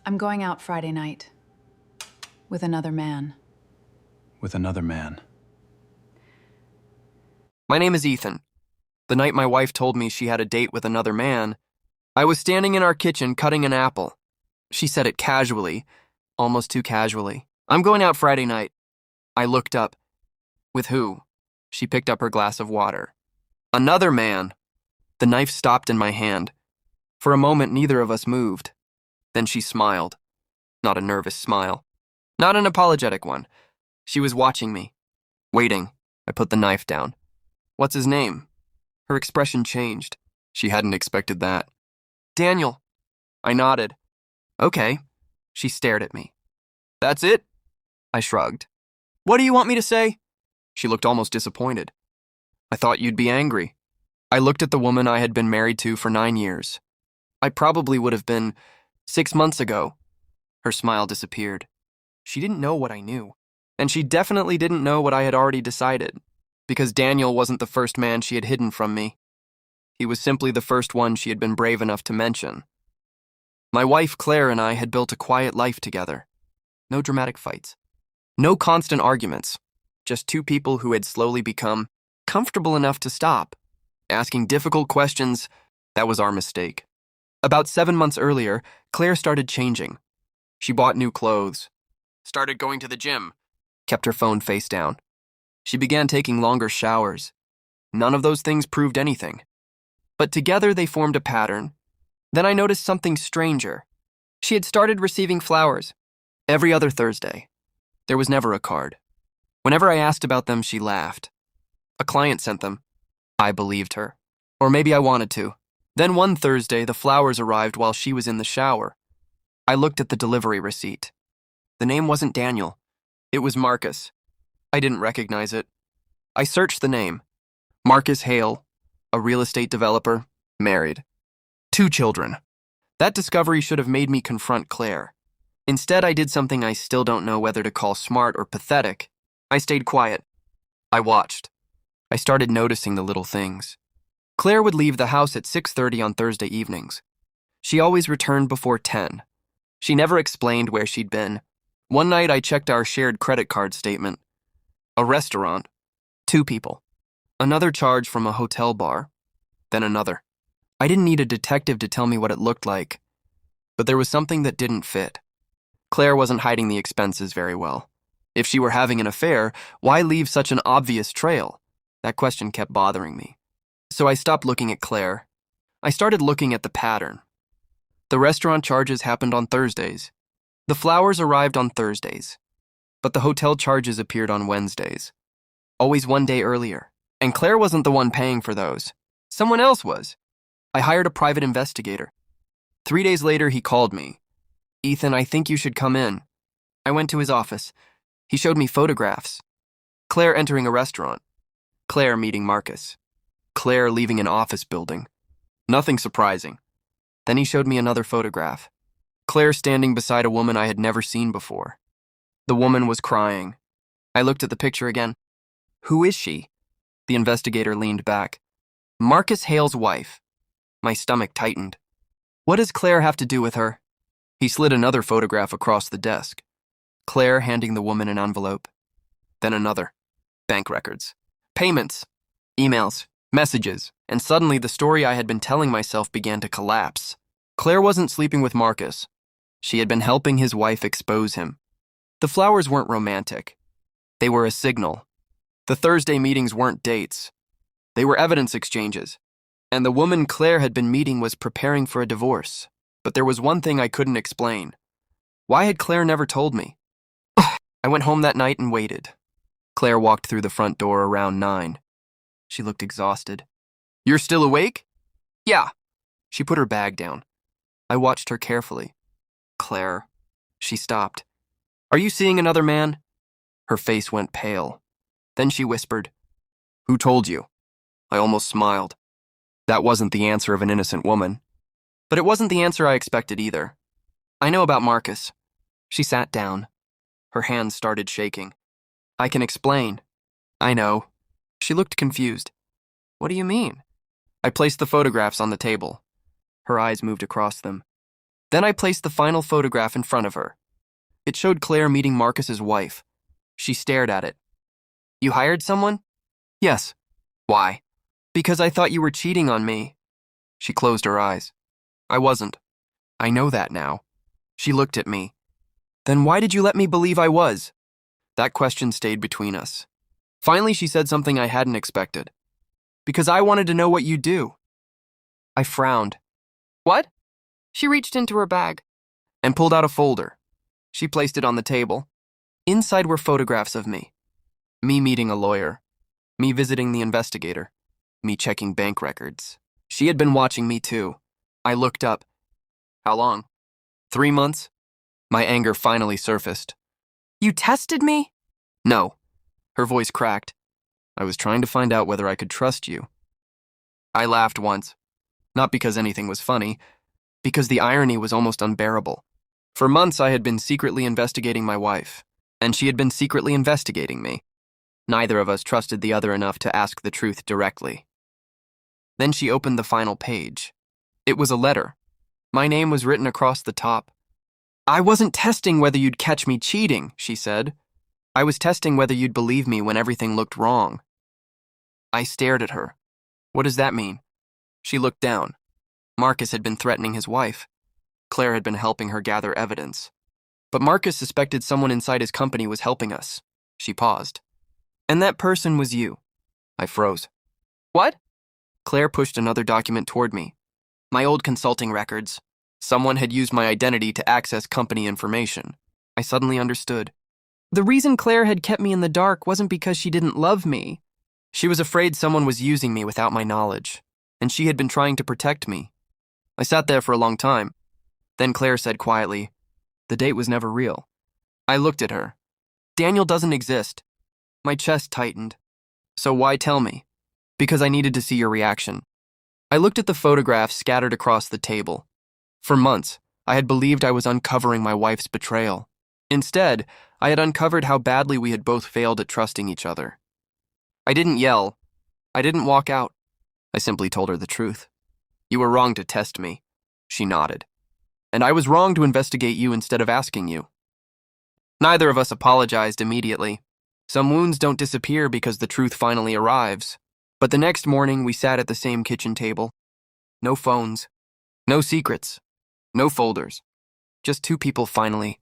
I'm going out Friday night. With another man. With another man. My name is Ethan. The night my wife told me she had a date with another man, I was standing in our kitchen cutting an apple. She said it casually, almost too casually. I'm going out Friday night. I looked up. With who? She picked up her glass of water. Another man. The knife stopped in my hand. For a moment, neither of us moved. Then she smiled. Not a nervous smile. Not an apologetic one. She was watching me. Waiting. I put the knife down. What's his name? Her expression changed. She hadn't expected that. Daniel. I nodded. Okay. She stared at me. That's it? I shrugged. What do you want me to say? She looked almost disappointed. I thought you'd be angry. I looked at the woman I had been married to for 9 years. I probably would have been 6 months ago. Her smile disappeared. She didn't know what I knew. And she definitely didn't know what I had already decided, because Daniel wasn't the first man she had hidden from me. He was simply the first one she had been brave enough to mention. My wife Claire and I had built a quiet life together. No dramatic fights. No constant arguments. Just two people who had slowly become comfortable enough to stop asking difficult questions. That was our mistake. About 7 months earlier, Claire started changing. She bought new clothes, started going to the gym, kept her phone face down. She began taking longer showers. None of those things proved anything. But together they formed a pattern. Then I noticed something stranger. She had started receiving flowers every other Thursday. There was never a card. Whenever I asked about them, she laughed. A client sent them. I believed her. Or maybe I wanted to. Then one Thursday, the flowers arrived while she was in the shower. I looked at the delivery receipt. The name wasn't Daniel. It was Marcus. I didn't recognize it. I searched the name. Marcus Hale, a real estate developer, married. 2 children. That discovery should have made me confront Claire. Instead, I did something I still don't know whether to call smart or pathetic. I stayed quiet. I watched. I started noticing the little things. Claire would leave the house at 6:30 on Thursday evenings. She always returned before 10. She never explained where she'd been. One night I checked our shared credit card statement. A restaurant. 2 people. Another charge from a hotel bar. Then another. I didn't need a detective to tell me what it looked like. But there was something that didn't fit. Claire wasn't hiding the expenses very well. If she were having an affair, why leave such an obvious trail? That question kept bothering me. So I stopped looking at Claire. I started looking at the pattern. The restaurant charges happened on Thursdays. The flowers arrived on Thursdays. But the hotel charges appeared on Wednesdays. Always one day earlier. And Claire wasn't the one paying for those. Someone else was. I hired a private investigator. 3 days later, he called me. Ethan, I think you should come in. I went to his office. He showed me photographs. Claire entering a restaurant. Claire meeting Marcus. Claire leaving an office building. Nothing surprising. Then he showed me another photograph. Claire standing beside a woman I had never seen before. The woman was crying. I looked at the picture again. Who is she? The investigator leaned back. Marcus Hale's wife. My stomach tightened. What does Claire have to do with her? He slid another photograph across the desk. Claire handing the woman an envelope. Then another. Bank records. Payments. Emails. Messages. And suddenly the story I had been telling myself began to collapse. Claire wasn't sleeping with Marcus. She had been helping his wife expose him. The flowers weren't romantic. They were a signal. The Thursday meetings weren't dates. They were evidence exchanges. And the woman Claire had been meeting was preparing for a divorce. But there was one thing I couldn't explain. Why had Claire never told me? I went home that night and waited. Claire walked through the front door around 9. She looked exhausted. You're still awake? Yeah. She put her bag down. I watched her carefully. Claire. She stopped. Are you seeing another man? Her face went pale. Then she whispered, Who told you? I almost smiled. That wasn't the answer of an innocent woman. But it wasn't the answer I expected either. I know about Marcus. She sat down. Her hands started shaking. I can explain. I know. She looked confused. What do you mean? I placed the photographs on the table. Her eyes moved across them. Then I placed the final photograph in front of her. It showed Claire meeting Marcus's wife. She stared at it. You hired someone? Yes. Why? Because I thought you were cheating on me. She closed her eyes. I wasn't. I know that now. She looked at me. Then why did you let me believe I was? That question stayed between us. Finally, she said something I hadn't expected. Because I wanted to know what you do. I frowned. What? She reached into her bag and pulled out a folder. She placed it on the table. Inside were photographs of me. Me meeting a lawyer. Me visiting the investigator. Me checking bank records. She had been watching me too. I looked up. How long? 3 months? My anger finally surfaced. You tested me? No. Her voice cracked. I was trying to find out whether I could trust you. I laughed once. Not because anything was funny, because the irony was almost unbearable. For months I had been secretly investigating my wife, and she had been secretly investigating me. Neither of us trusted the other enough to ask the truth directly. Then she opened the final page. It was a letter. My name was written across the top. I wasn't testing whether you'd catch me cheating, she said. I was testing whether you'd believe me when everything looked wrong. I stared at her. What does that mean? She looked down. Marcus had been threatening his wife. Claire had been helping her gather evidence. But Marcus suspected someone inside his company was helping us. She paused. And that person was you. I froze. What? Claire pushed another document toward me. My old consulting records. Someone had used my identity to access company information. I suddenly understood. The reason Claire had kept me in the dark wasn't because she didn't love me. She was afraid someone was using me without my knowledge, and she had been trying to protect me. I sat there for a long time. Then Claire said quietly, the date was never real. I looked at her. Daniel doesn't exist. My chest tightened. So why tell me? Because I needed to see your reaction. I looked at the photographs scattered across the table. For months, I had believed I was uncovering my wife's betrayal. Instead, I had uncovered how badly we had both failed at trusting each other. I didn't yell. I didn't walk out. I simply told her the truth. You were wrong to test me. She nodded. And I was wrong to investigate you instead of asking you. Neither of us apologized immediately. Some wounds don't disappear because the truth finally arrives. But the next morning, we sat at the same kitchen table. No phones. No secrets. No folders. Just two people finally.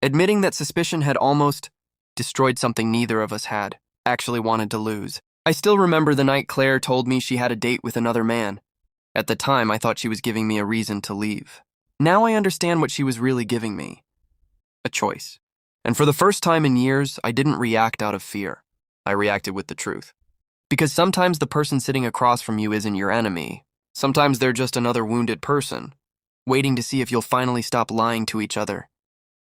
Admitting that suspicion had almost destroyed something neither of us had actually wanted to lose. I still remember the night Claire told me she had a date with another man. At the time, I thought she was giving me a reason to leave. Now I understand what she was really giving me. A choice. And for the first time in years, I didn't react out of fear. I reacted with the truth. Because sometimes the person sitting across from you isn't your enemy. Sometimes they're just another wounded person, waiting to see if you'll finally stop lying to each other.